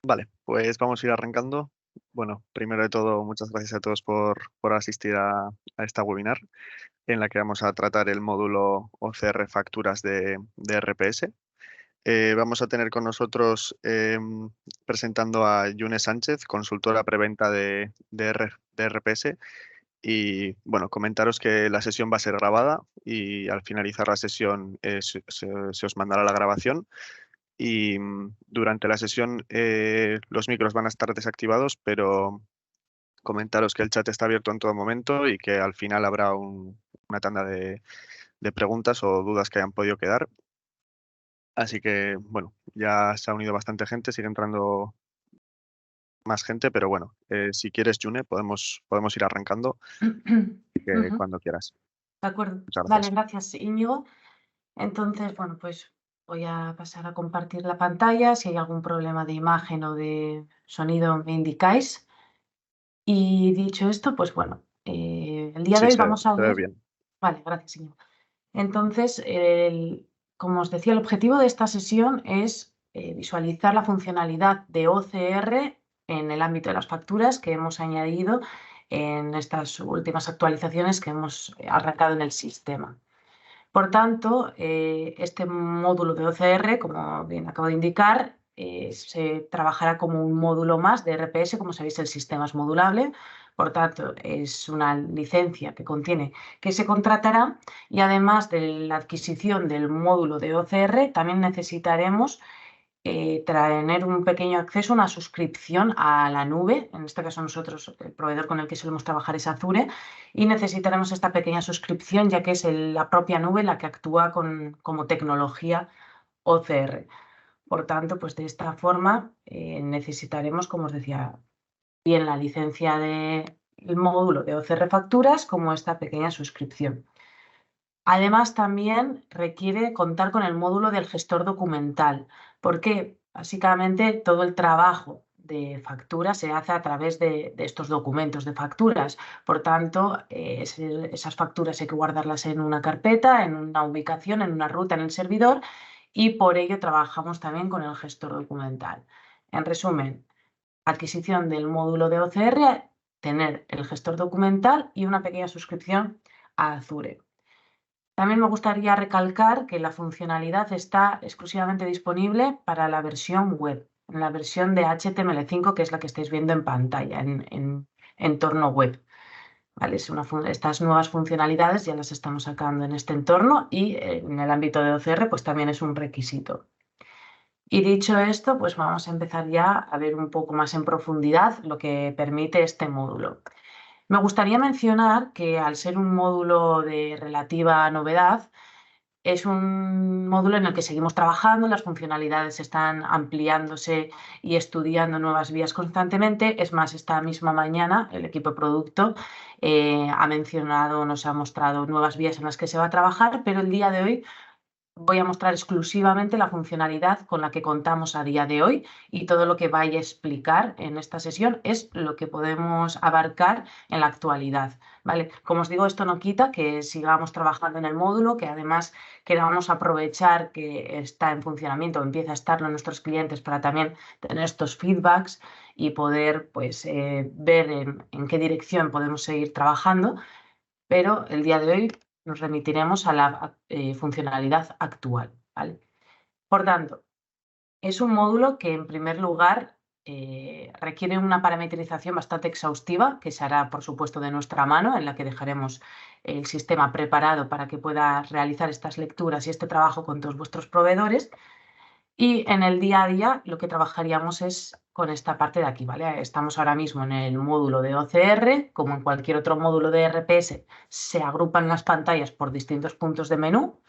Vale, pues vamos a ir arrancando. Bueno, primero de todo, muchas gracias a todos por asistir a esta webinar en la que vamos a tratar el módulo OCR Facturas de RPS. Vamos a tener con nosotros presentando a Yune Sánchez, consultora preventa de RPS. Y bueno, comentaros que la sesión va a ser grabada y al finalizar la sesión se os mandará la grabación. Y durante la sesión los micros van a estar desactivados, pero comentaros que el chat está abierto en todo momento y que al final habrá una tanda de preguntas o dudas que hayan podido quedar. Así que, bueno, ya se ha unido bastante gente, sigue entrando más gente, pero bueno, si quieres, June, podemos ir arrancando, así que Ujú, cuando quieras. de acuerdo. Muchas Vale, gracias. gracias, Íñigo. Entonces, bueno, pues voy a pasar a compartir la pantalla. Si hay algún problema de imagen o de sonido, me indicáis. Y dicho esto, pues bueno, el día de Sí, hoy vamos a se ve ver. bien. Vale, gracias, Íñigo. Entonces, como os decía, el objetivo de esta sesión es visualizar la funcionalidad de OCR en el ámbito de las facturas que hemos añadido en estas últimas actualizaciones que hemos arrancado en el sistema. Por tanto, este módulo de OCR, como bien acabo de indicar, se trabajará como un módulo más de RPS. Como sabéis, el sistema es modulable, por tanto, es una licencia que contiene que se contratará, y además de la adquisición del módulo de OCR, también necesitaremos tener un pequeño acceso, una suscripción a la nube. En este caso nosotros, el proveedor con el que solemos trabajar es Azure, y necesitaremos esta pequeña suscripción ya que es la propia nube la que actúa como tecnología OCR. Por tanto, pues de esta forma necesitaremos, como os decía, bien la licencia del módulo de OCR Facturas como esta pequeña suscripción. Además, también requiere contar con el módulo del gestor documental, porque básicamente todo el trabajo de factura se hace a través de estos documentos de facturas. Por tanto, esas facturas hay que guardarlas en una carpeta, en una ubicación, en una ruta en el servidor, y por ello trabajamos también con el gestor documental. En resumen, adquisición del módulo de OCR, tener el gestor documental y una pequeña suscripción a Azure. También me gustaría recalcar que la funcionalidad está exclusivamente disponible para la versión web, en la versión de HTML5, que es la que estáis viendo en pantalla, en entorno web. ¿Vale? Estas nuevas funcionalidades ya las estamos sacando en este entorno, y en el ámbito de OCR pues también es un requisito. Y dicho esto, pues vamos a empezar ya a ver un poco más en profundidad lo que permite este módulo. Me gustaría mencionar que, al ser un módulo de relativa novedad, es un módulo en el que seguimos trabajando, las funcionalidades están ampliándose y estudiando nuevas vías constantemente. Es más, esta misma mañana el equipo de producto ha mencionado, nos ha mostrado nuevas vías en las que se va a trabajar, pero el día de hoy voy a mostrar exclusivamente la funcionalidad con la que contamos a día de hoy, y todo lo que vaya a explicar en esta sesión es lo que podemos abarcar en la actualidad. ¿Vale? Como os digo, esto no quita que sigamos trabajando en el módulo, que además queramos aprovechar que está en funcionamiento, empieza a estarlo en nuestros clientes, para también tener estos feedbacks y poder pues, ver en qué dirección podemos seguir trabajando, pero el día de hoy nos remitiremos a la funcionalidad actual. ¿Vale? Por tanto, es un módulo que, en primer lugar, requiere una parametrización bastante exhaustiva, que se hará, por supuesto, de nuestra mano, en la que dejaremos el sistema preparado para que pueda realizar estas lecturas y este trabajo con todos vuestros proveedores. Y en el día a día lo que trabajaríamos es con esta parte de aquí, ¿vale? Estamos ahora mismo en el módulo de OCR. Como en cualquier otro módulo de RPS, se agrupan las pantallas por distintos puntos de menú.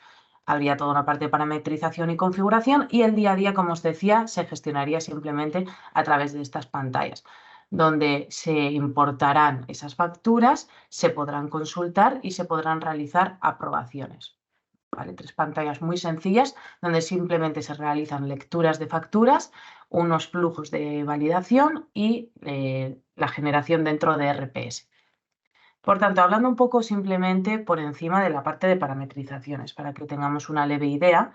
Habría toda una parte de parametrización y configuración, y el día a día, como os decía, se gestionaría simplemente a través de estas pantallas, donde se importarán esas facturas, se podrán consultar y se podrán realizar aprobaciones. ¿Vale? Tres pantallas muy sencillas donde simplemente se realizan lecturas de facturas, unos flujos de validación y la generación dentro de RPS. Por tanto, hablando un poco simplemente por encima de la parte de parametrizaciones, para que tengamos una leve idea,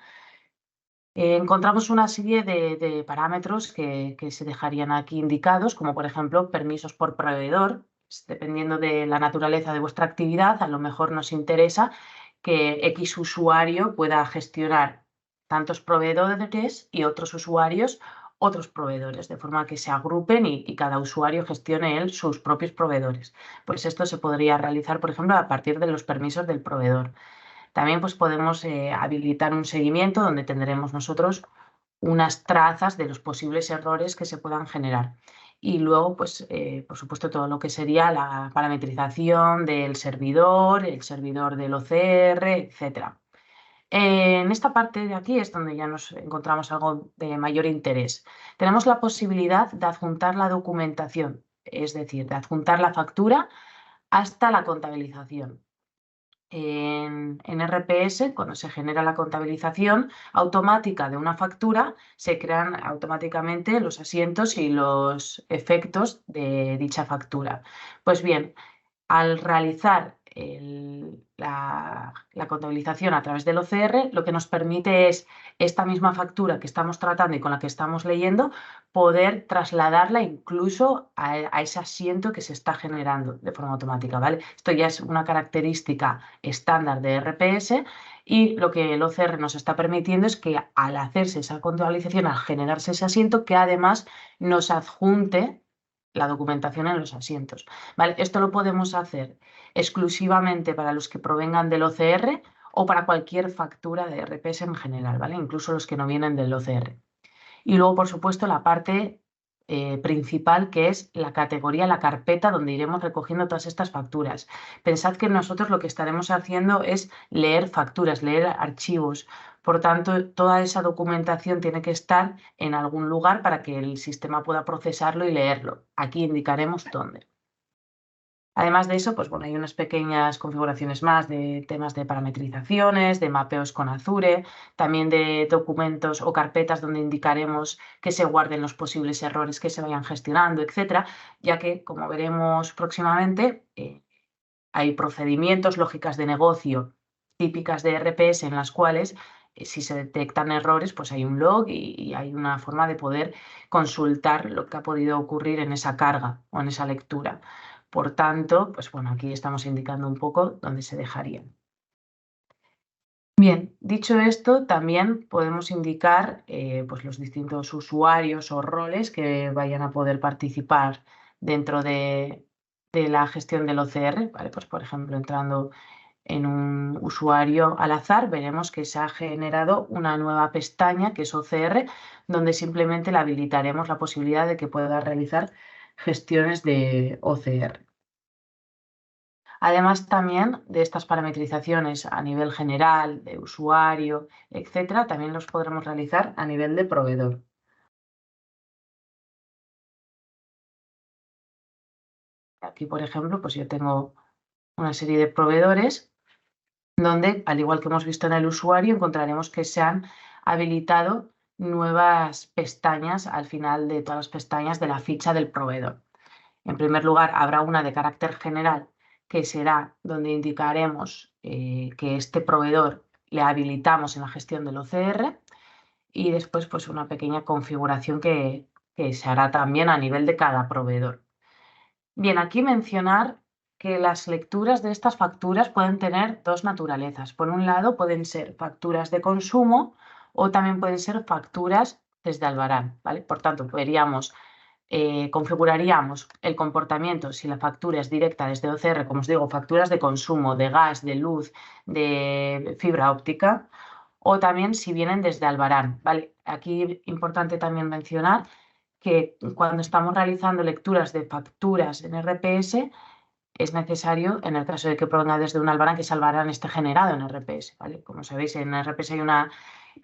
Encontramos una serie de parámetros que se dejarían aquí indicados, como por ejemplo permisos por proveedor. Dependiendo de la naturaleza de vuestra actividad, a lo mejor nos interesa que X usuario pueda gestionar tantos proveedores y otros usuarios otros proveedores, de forma que se agrupen y cada usuario gestione él sus propios proveedores. Pues esto se podría realizar, por ejemplo, a partir de los permisos del proveedor. También pues, podemos habilitar un seguimiento donde tendremos nosotros unas trazas de los posibles errores que se puedan generar. Y luego, pues, por supuesto, todo lo que sería la parametrización del servidor, el servidor del OCR, etc. En esta parte de aquí es donde ya nos encontramos algo de mayor interés. Tenemos la posibilidad de adjuntar la documentación, es decir, de adjuntar la factura hasta la contabilización. En RPS, cuando se genera la contabilización automática de una factura, se crean automáticamente los asientos y los efectos de dicha factura. Pues bien, al realizar la contabilización a través del OCR, lo que nos permite es esta misma factura que estamos tratando y con la que estamos leyendo, poder trasladarla incluso a ese asiento que se está generando de forma automática, ¿vale? Esto ya es una característica estándar de RPS y lo que el OCR nos está permitiendo es que al hacerse esa contabilización, al generarse ese asiento, que además nos adjunte la documentación en los asientos. ¿Vale? Esto lo podemos hacer exclusivamente para los que provengan del OCR o para cualquier factura de RPS en general, ¿vale? Incluso los que no vienen del OCR. Y luego, por supuesto, la parte principal, que es la categoría, la carpeta donde iremos recogiendo todas estas facturas. Pensad que nosotros lo que estaremos haciendo es leer facturas, leer archivos. Por tanto, toda esa documentación tiene que estar en algún lugar para que el sistema pueda procesarlo y leerlo. Aquí indicaremos dónde. Además de eso, pues bueno, hay unas pequeñas configuraciones más de temas de parametrizaciones, de mapeos con Azure, también de documentos o carpetas donde indicaremos que se guarden los posibles errores que se vayan gestionando, etcétera, ya que, como veremos próximamente, hay procedimientos, lógicas de negocio típicas de RPS en las cuales si se detectan errores, pues hay un log y hay una forma de poder consultar lo que ha podido ocurrir en esa carga o en esa lectura. Por tanto, pues bueno, aquí estamos indicando un poco dónde se dejarían. Bien, dicho esto, también podemos indicar pues los distintos usuarios o roles que vayan a poder participar dentro de la gestión del OCR. ¿Vale? Pues, por ejemplo, entrando en un usuario al azar, veremos que se ha generado una nueva pestaña que es OCR, donde simplemente le habilitaremos la posibilidad de que pueda realizar gestiones de OCR. Además, también de estas parametrizaciones a nivel general, de usuario, etcétera, también los podremos realizar a nivel de proveedor. Aquí, por ejemplo, pues yo tengo una serie de proveedores donde, al igual que hemos visto en el usuario, encontraremos que se han habilitado nuevas pestañas al final de todas las pestañas de la ficha del proveedor. En primer lugar, habrá una de carácter general que será donde indicaremos que este proveedor le habilitamos en la gestión del OCR y después pues una pequeña configuración que se hará también a nivel de cada proveedor. Bien, aquí mencionar que las lecturas de estas facturas pueden tener dos naturalezas. Por un lado, pueden ser facturas de consumo o también pueden ser facturas desde Albarán, ¿vale? Por tanto, configuraríamos el comportamiento si la factura es directa desde OCR, como os digo, facturas de consumo, de gas, de luz, de fibra óptica, o también si vienen desde Albarán, ¿vale? Aquí importante también mencionar que cuando estamos realizando lecturas de facturas en RPS, es necesario, en el caso de que provenga desde un Albarán, que ese Albarán esté generado en RPS, ¿vale? Como sabéis, en RPS hay una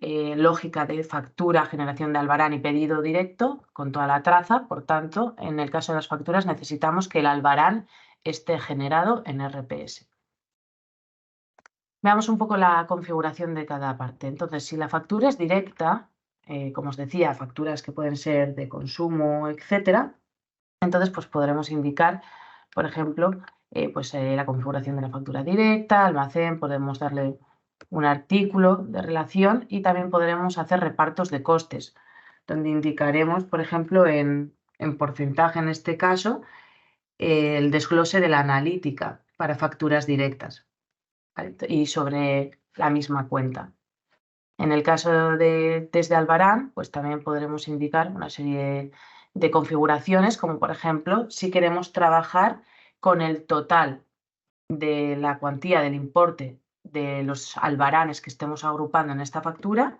lógica de factura, generación de Albarán y pedido directo con toda la traza. Por tanto, en el caso de las facturas necesitamos que el Albarán esté generado en RPS. Veamos un poco la configuración de cada parte. Entonces, si la factura es directa, como os decía, facturas que pueden ser de consumo, etcétera, entonces pues podremos indicar, por ejemplo, la configuración de la factura directa, almacén, podemos darle un artículo de relación y también podremos hacer repartos de costes, donde indicaremos, por ejemplo, en porcentaje en este caso, el desglose de la analítica para facturas directas, ¿vale? Y sobre la misma cuenta. En el caso de desde Albarán, pues también podremos indicar una serie de configuraciones, como por ejemplo, si queremos trabajar con el total de la cuantía del importe de los albaranes que estemos agrupando en esta factura,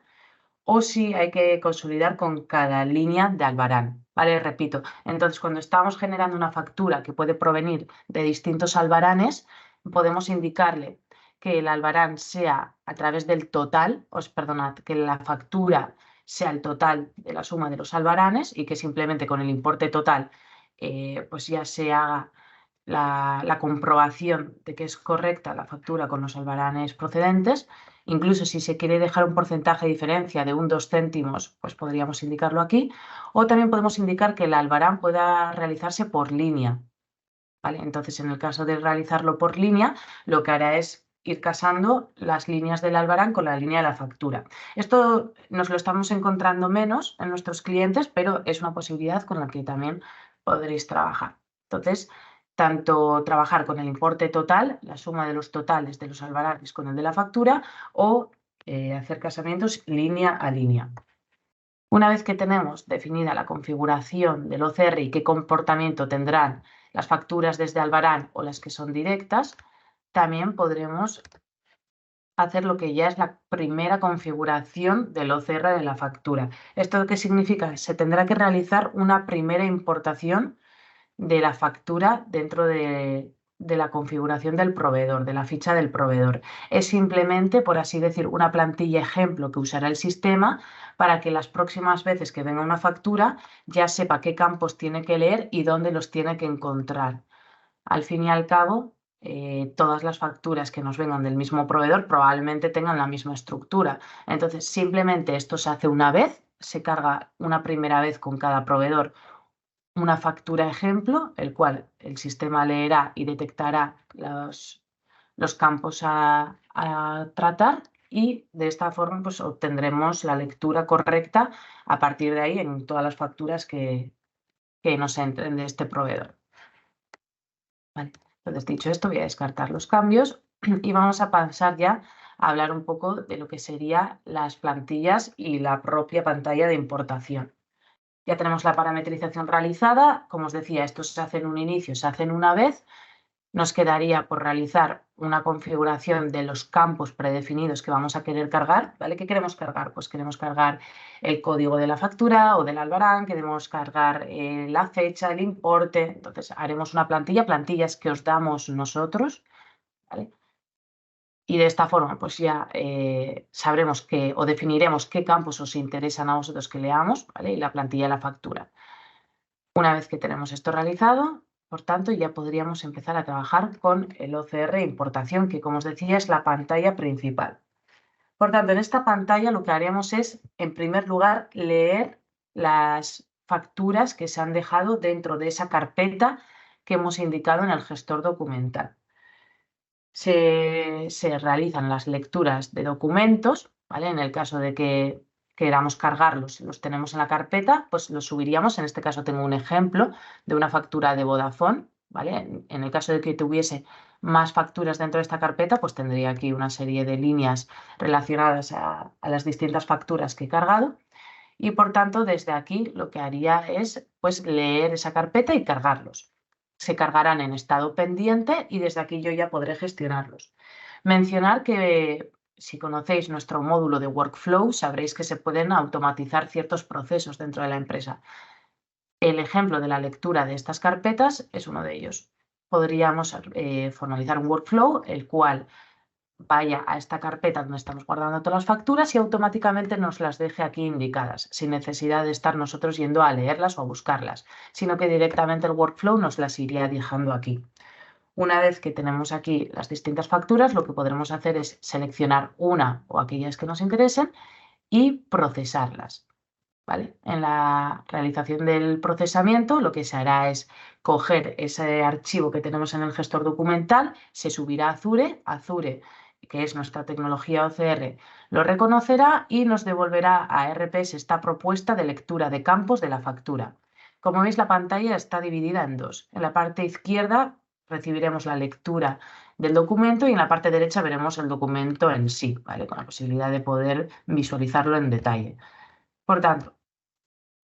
o si hay que consolidar con cada línea de albarán. ¿Vale? Repito, entonces cuando estamos generando una factura que puede provenir de distintos albaranes, podemos indicarle que el albarán sea a través del total, perdonad, que la factura sea el total de la suma de los albaranes y que simplemente con el importe total pues ya se haga la comprobación de que es correcta la factura con los albaranes procedentes. Incluso si se quiere dejar un porcentaje de diferencia de 2 céntimos, pues podríamos indicarlo aquí. O también podemos indicar que el albarán pueda realizarse por línea. ¿Vale? Entonces, en el caso de realizarlo por línea, lo que hará es ir casando las líneas del albarán con la línea de la factura. Esto nos lo estamos encontrando menos en nuestros clientes, pero es una posibilidad con la que también podréis trabajar. Entonces, tanto trabajar con el importe total, la suma de los totales de los albaranes con el de la factura, o hacer casamientos línea a línea. Una vez que tenemos definida la configuración del OCR y qué comportamiento tendrán las facturas desde Albarán o las que son directas, también podremos hacer lo que ya es la primera configuración del OCR de la factura. ¿Esto qué significa? Se tendrá que realizar una primera importación de la factura dentro de la configuración del proveedor, de la ficha del proveedor. Es simplemente, por así decir, una plantilla ejemplo que usará el sistema para que las próximas veces que venga una factura ya sepa qué campos tiene que leer y dónde los tiene que encontrar. Al fin y al cabo, todas las facturas que nos vengan del mismo proveedor probablemente tengan la misma estructura. Entonces, simplemente esto se hace una vez, se carga una primera vez con cada proveedor una factura ejemplo, el cual el sistema leerá y detectará los campos a tratar y de esta forma pues, obtendremos la lectura correcta a partir de ahí en todas las facturas que nos entren de este proveedor. Vale. Entonces, dicho esto, voy a descartar los cambios y vamos a pasar ya a hablar un poco de lo que serían las plantillas y la propia pantalla de importación. Ya tenemos la parametrización realizada. Como os decía, esto se hace en un inicio, se hace en una vez. Nos quedaría por realizar una configuración de los campos predefinidos que vamos a querer cargar. ¿Vale? ¿Qué queremos cargar? Pues queremos cargar el código de la factura o del albarán, queremos cargar la fecha, el importe. Entonces haremos una plantilla, plantillas que os damos nosotros. ¿Vale? Y de esta forma, pues ya sabremos o definiremos qué campos os interesan a vosotros que leamos, ¿vale? Y la plantilla de la factura. Una vez que tenemos esto realizado, por tanto, ya podríamos empezar a trabajar con el OCR importación, que como os decía es la pantalla principal. Por tanto, en esta pantalla lo que haremos es, en primer lugar, leer las facturas que se han dejado dentro de esa carpeta que hemos indicado en el gestor documental. Se realizan las lecturas de documentos, ¿vale? En el caso de que queramos cargarlos, los tenemos en la carpeta, pues los subiríamos. En este caso tengo un ejemplo de una factura de Vodafone, ¿vale? En el caso de que tuviese más facturas dentro de esta carpeta, pues tendría aquí una serie de líneas relacionadas a las distintas facturas que he cargado. Y por tanto, desde aquí lo que haría es pues leer esa carpeta y cargarlos. Se cargarán en estado pendiente y desde aquí yo ya podré gestionarlos. Mencionar que si conocéis nuestro módulo de workflow, sabréis que se pueden automatizar ciertos procesos dentro de la empresa. El ejemplo de la lectura de estas carpetas es uno de ellos. Podríamos formalizar un workflow, el cual vaya a esta carpeta donde estamos guardando todas las facturas y automáticamente nos las deje aquí indicadas, sin necesidad de estar nosotros yendo a leerlas o a buscarlas, sino que directamente el workflow nos las iría dejando aquí. Una vez que tenemos aquí las distintas facturas, lo que podremos hacer es seleccionar una o aquellas que nos interesen y procesarlas. ¿Vale? En la realización del procesamiento, lo que se hará es coger ese archivo que tenemos en el gestor documental, se subirá a Azure. Azure que es nuestra tecnología OCR, lo reconocerá y nos devolverá a RPS esta propuesta de lectura de campos de la factura. Como veis, la pantalla está dividida en dos. En la parte izquierda recibiremos la lectura del documento y en la parte derecha veremos el documento en sí, ¿vale? Con la posibilidad de poder visualizarlo en detalle. Por tanto,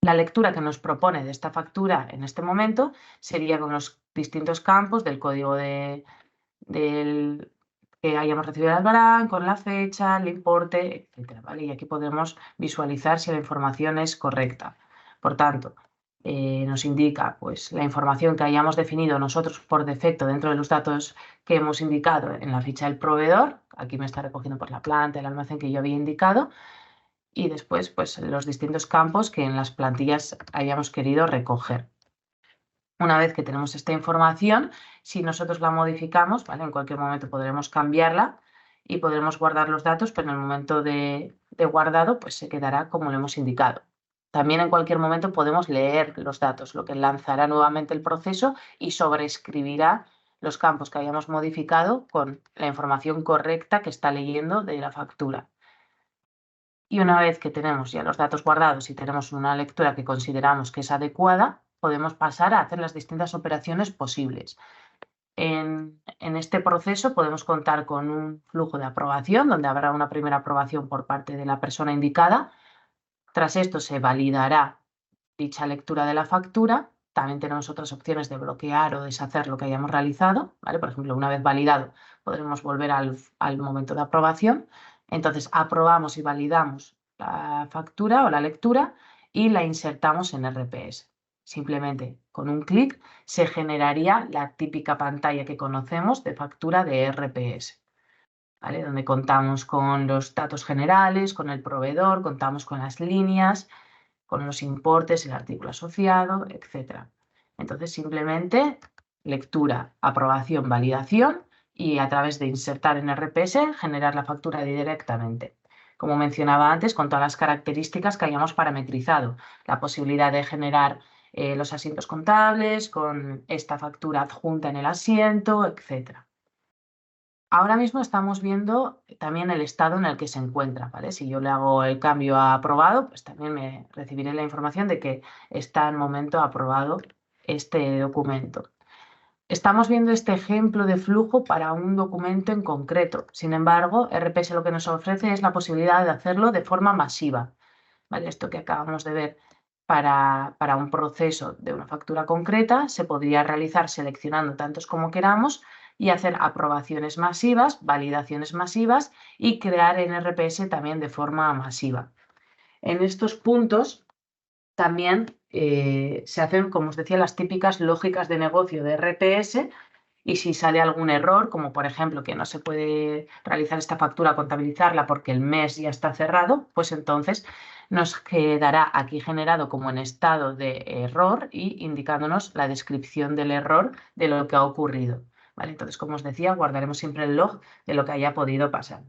la lectura que nos propone de esta factura en este momento sería con los distintos campos del código del que hayamos recibido el albarán, con la fecha, el importe, etc. ¿vale? Y aquí podemos visualizar si la información es correcta. Por tanto, nos indica pues, la información que hayamos definido nosotros por defecto dentro de los datos que hemos indicado en la ficha del proveedor. Aquí me está recogiendo por la planta, el almacén que yo había indicado. Y después pues, los distintos campos que en las plantillas hayamos querido recoger. Una vez que tenemos esta información, si nosotros la modificamos, ¿vale? En cualquier momento podremos cambiarla y podremos guardar los datos, pero en el momento de guardado pues se quedará como lo hemos indicado. También en cualquier momento podemos leer los datos, lo que lanzará nuevamente el proceso y sobreescribirá los campos que hayamos modificado con la información correcta que está leyendo de la factura. Y una vez que tenemos ya los datos guardados y tenemos una lectura que consideramos que es adecuada, podemos pasar a hacer las distintas operaciones posibles. En este proceso podemos contar con un flujo de aprobación, donde habrá una primera aprobación por parte de la persona indicada. Tras esto se validará dicha lectura de la factura. También tenemos otras opciones de bloquear o deshacer lo que hayamos realizado, ¿vale? Por ejemplo, una vez validado, podremos volver al momento de aprobación. Entonces, aprobamos y validamos la factura o la lectura y la insertamos en RPS. Simplemente con un clic se generaría la típica pantalla que conocemos de factura de RPS, ¿vale? Donde contamos con los datos generales, con el proveedor, contamos con las líneas, con los importes, el artículo asociado, etc. Entonces, simplemente lectura, aprobación, validación y a través de insertar en RPS, generar la factura directamente. Como mencionaba antes, con todas las características que hayamos parametrizado, la posibilidad de generar los asientos contables, con esta factura adjunta en el asiento, etc. Ahora mismo estamos viendo también el estado en el que se encuentra, ¿vale? Si yo le hago el cambio a aprobado, pues también me recibiré la información de que está en momento aprobado este documento. Estamos viendo este ejemplo de flujo para un documento en concreto. Sin embargo, RPS lo que nos ofrece es la posibilidad de hacerlo de forma masiva, ¿vale? Esto que acabamos de ver para un proceso de una factura concreta se podría realizar seleccionando tantos como queramos y hacer aprobaciones masivas, validaciones masivas y crear en RPS también de forma masiva. En estos puntos también se hacen, como os decía, las típicas lógicas de negocio de RPS. Y si sale algún error, como por ejemplo que no se puede realizar esta factura, contabilizarla porque el mes ya está cerrado, pues entonces nos quedará aquí generado como en estado de error y indicándonos la descripción del error de lo que ha ocurrido. ¿Vale? Entonces, como os decía, guardaremos siempre el log de lo que haya podido pasar.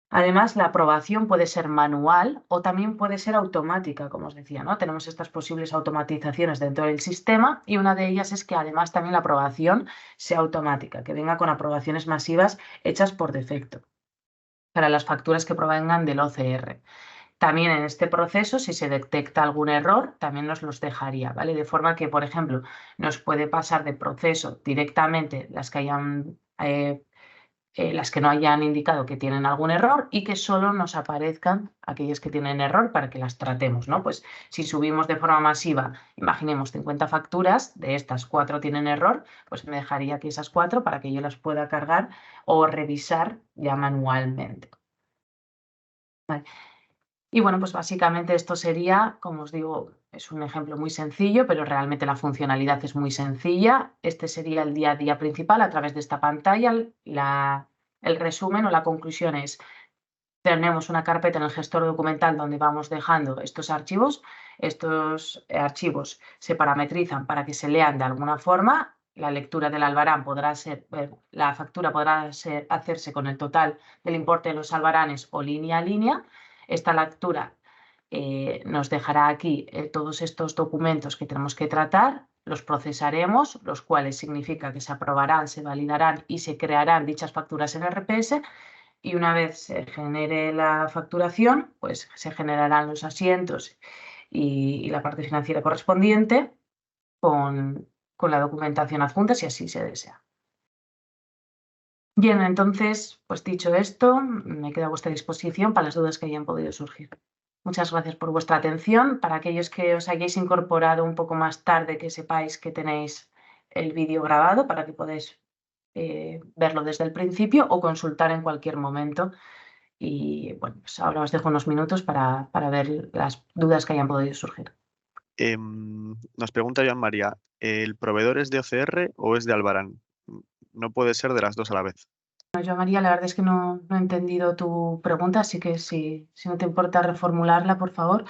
Además, la aprobación puede ser manual o también puede ser automática, como os decía, ¿no? Tenemos estas posibles automatizaciones dentro del sistema y una de ellas es que además también la aprobación sea automática, que venga con aprobaciones masivas hechas por defecto para las facturas que provengan del OCR. También en este proceso, si se detecta algún error, también nos los dejaría, ¿vale? De forma que, por ejemplo, nos puede pasar de proceso directamente las que hayan las que no hayan indicado que tienen algún error y que solo nos aparezcan aquellas que tienen error para que las tratemos, ¿no? Pues si subimos de forma masiva, imaginemos 50 facturas, de estas 4 tienen error, pues me dejaría aquí esas 4 para que yo las pueda cargar o revisar ya manualmente. Vale. Y bueno, pues básicamente esto sería, como os digo, es un ejemplo muy sencillo, pero realmente la funcionalidad es muy sencilla. Este sería el día a día principal a través de esta pantalla. El resumen o la conclusión es, tenemos una carpeta en el gestor documental donde vamos dejando estos archivos. Estos archivos se parametrizan para que se lean de alguna forma. La lectura del albarán podrá ser, la factura podrá hacerse con el total del importe de los albaranes o línea a línea. Esta lectura nos dejará aquí todos estos documentos que tenemos que tratar, los procesaremos, los cuales significa que se aprobarán, se validarán y se crearán dichas facturas en RPS. Y una vez se genere la facturación, pues se generarán los asientos y la parte financiera correspondiente con la documentación adjunta, si así se desea. Bien, entonces, pues dicho esto, me quedo a vuestra disposición para las dudas que hayan podido surgir. Muchas gracias por vuestra atención. Para aquellos que os hayáis incorporado un poco más tarde, que sepáis que tenéis el vídeo grabado para que podáis verlo desde el principio o consultar en cualquier momento. Y bueno, pues ahora os dejo unos minutos para ver las dudas que hayan podido surgir. Nos pregunta Joan María, ¿el proveedor es de OCR o es de Albarán? No puede ser de las dos a la vez. Yo, María, la verdad es que no he entendido tu pregunta, así que si no te importa reformularla, por favor.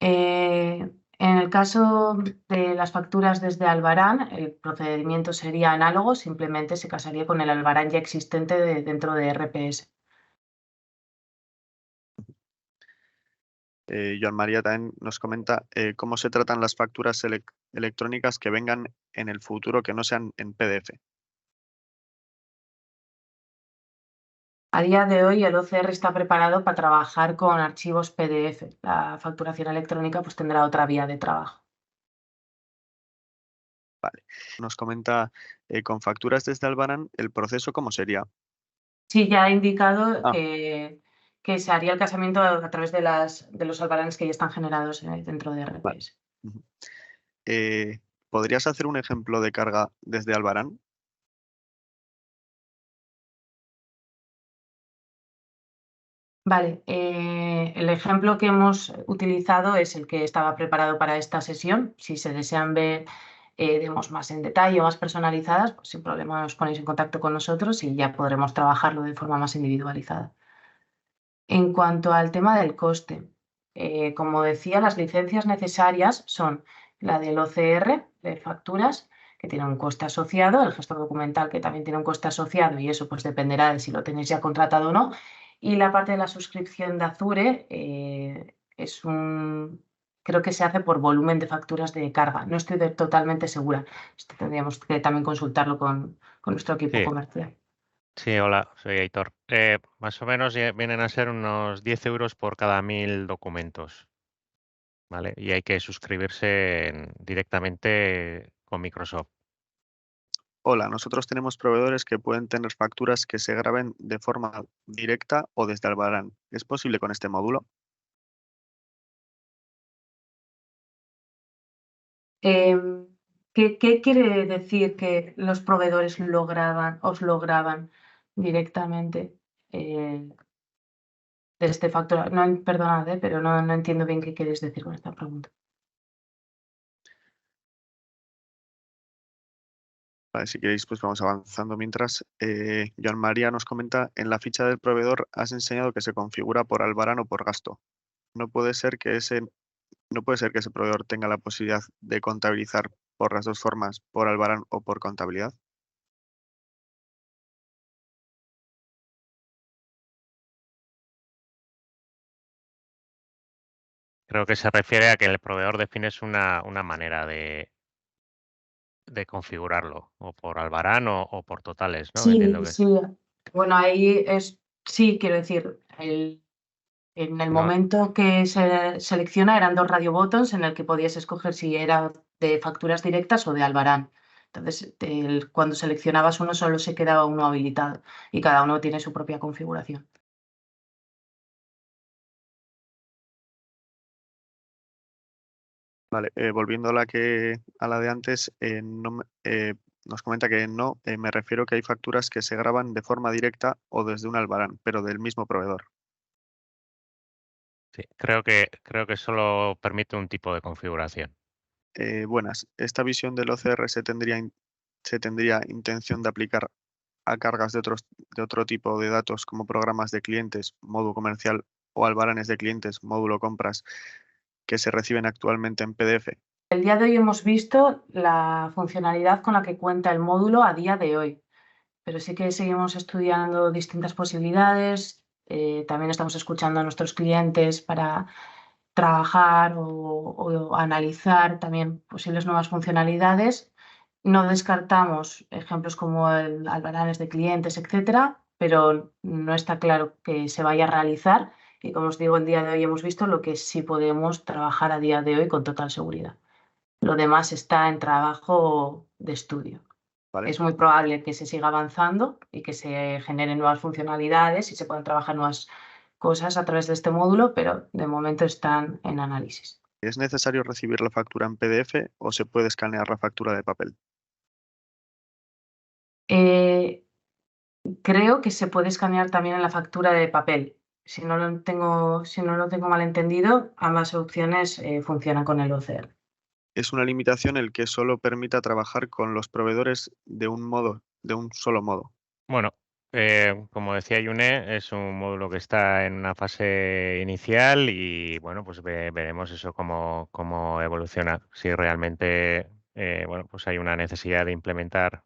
En el caso de las facturas desde Albarán, el procedimiento sería análogo, simplemente se casaría con el Albarán ya existente dentro de RPS. Joan María también nos comenta cómo se tratan las facturas electrónicas que vengan en el futuro que no sean en PDF. A día de hoy el OCR está preparado para trabajar con archivos PDF. La facturación electrónica pues tendrá otra vía de trabajo. Vale. Nos comenta con facturas desde Albarán, ¿el proceso cómo sería? Sí, ya he indicado Ah, que se haría el casamiento a través de los albaranes que ya están generados dentro de vale. RPS. Ujú. ¿Podrías hacer un ejemplo de carga desde Albarán? Vale, el ejemplo que hemos utilizado es el que estaba preparado para esta sesión. Si se desean ver demos más en detalle o más personalizadas, pues sin problema os ponéis en contacto con nosotros y ya podremos trabajarlo de forma más individualizada. En cuanto al tema del coste, como decía, las licencias necesarias son la del OCR de facturas, que tiene un coste asociado, el gestor documental, que también tiene un coste asociado, y eso pues dependerá de si lo tenéis ya contratado o no. Y la parte de la suscripción de Azure creo que se hace por volumen de facturas de carga. No estoy totalmente segura. Esto tendríamos que también consultarlo con nuestro equipo Sí, comercial. sí, hola, soy Aitor. Más o menos vienen a ser unos 10 euros por cada 1000 documentos, ¿vale? Y hay que suscribirse directamente con Microsoft. Hola, nosotros tenemos proveedores que pueden tener facturas que se graben de forma directa o desde Albarán. ¿Es posible con este módulo? ¿Qué quiere decir que los proveedores os lo graban directamente desde factura? No, perdonad, pero no entiendo bien qué quieres decir con esta pregunta. Vale, si queréis, pues vamos avanzando mientras. Joan María nos comenta, en la ficha del proveedor has enseñado que se configura por Albarán o por gasto. No puede ser que no puede ser que ese proveedor tenga la posibilidad de contabilizar por las dos formas, por Albarán o por contabilidad. Creo que se refiere a que el proveedor defines una manera de configurarlo, o por Albarán o por totales, ¿no? Sí, Entiendo que es. sí. Bueno, ahí sí, quiero decir, en el No, momento que se selecciona eran dos radio buttons en el que podías escoger si era de facturas directas o de Albarán. Entonces, cuando seleccionabas uno solo se quedaba uno habilitado y cada uno tiene su propia configuración. Vale, volviendo a la de antes, nos comenta que no, me refiero que hay facturas que se graban de forma directa o desde un Albarán, pero del mismo proveedor. sí, creo que solo permite un tipo de configuración. Buenas, ¿esta visión del OCR se tendría intención de aplicar a cargas de otro tipo de datos como programas de clientes, módulo comercial o albaranes de clientes, módulo compras, que se reciben actualmente en PDF? El día de hoy hemos visto la funcionalidad con la que cuenta el módulo a día de hoy, pero sí que seguimos estudiando distintas posibilidades. También estamos escuchando a nuestros clientes para trabajar o analizar también posibles nuevas funcionalidades. No descartamos ejemplos como el albaranes de clientes, etcétera, pero no está claro que se vaya a realizar. Y como os digo, el día de hoy hemos visto lo que sí podemos trabajar a día de hoy con total seguridad. Lo demás está en trabajo de estudio. ¿vale? Es muy probable que se siga avanzando y que se generen nuevas funcionalidades y se puedan trabajar nuevas cosas a través de este módulo, pero de momento están en análisis. ¿Es necesario recibir la factura en PDF o se puede escanear la factura de papel? Creo que se puede escanear también en la factura de papel. Si no lo tengo mal entendido, ambas opciones funcionan con el OCR. Es una limitación el que solo permita trabajar con los proveedores de un solo modo. Bueno, como decía Yune, es un módulo que está en una fase inicial y bueno, pues veremos eso cómo evoluciona. Si realmente bueno, pues hay una necesidad de implementar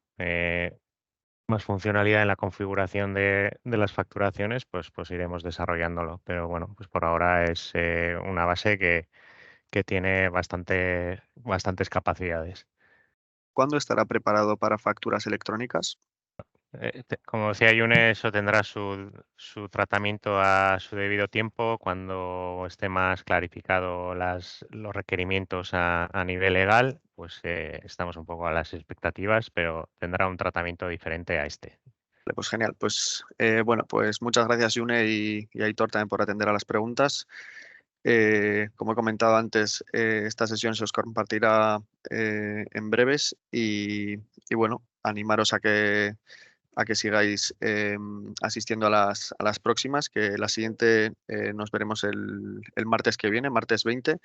más funcionalidad en la configuración de las facturaciones, pues iremos desarrollándolo. Pero bueno, pues por ahora es una base que tiene bastantes capacidades. ¿Cuándo estará preparado para facturas electrónicas? Como decía Yune, eso tendrá su tratamiento a su debido tiempo cuando esté más clarificado los requerimientos a nivel legal, pues estamos un poco a las expectativas, pero tendrá un tratamiento diferente a este. Vale, pues genial. Pues bueno, pues muchas gracias Yune y Aitor también por atender a las preguntas. Como he comentado antes, esta sesión se os compartirá en breves y bueno, animaros a que sigáis asistiendo a las próximas, que la siguiente nos veremos el martes que viene, martes 20,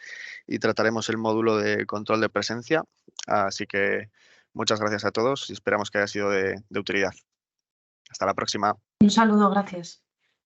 y trataremos el módulo de control de presencia. Así que muchas gracias a todos y esperamos que haya sido de utilidad. Hasta la próxima. Un saludo, gracias.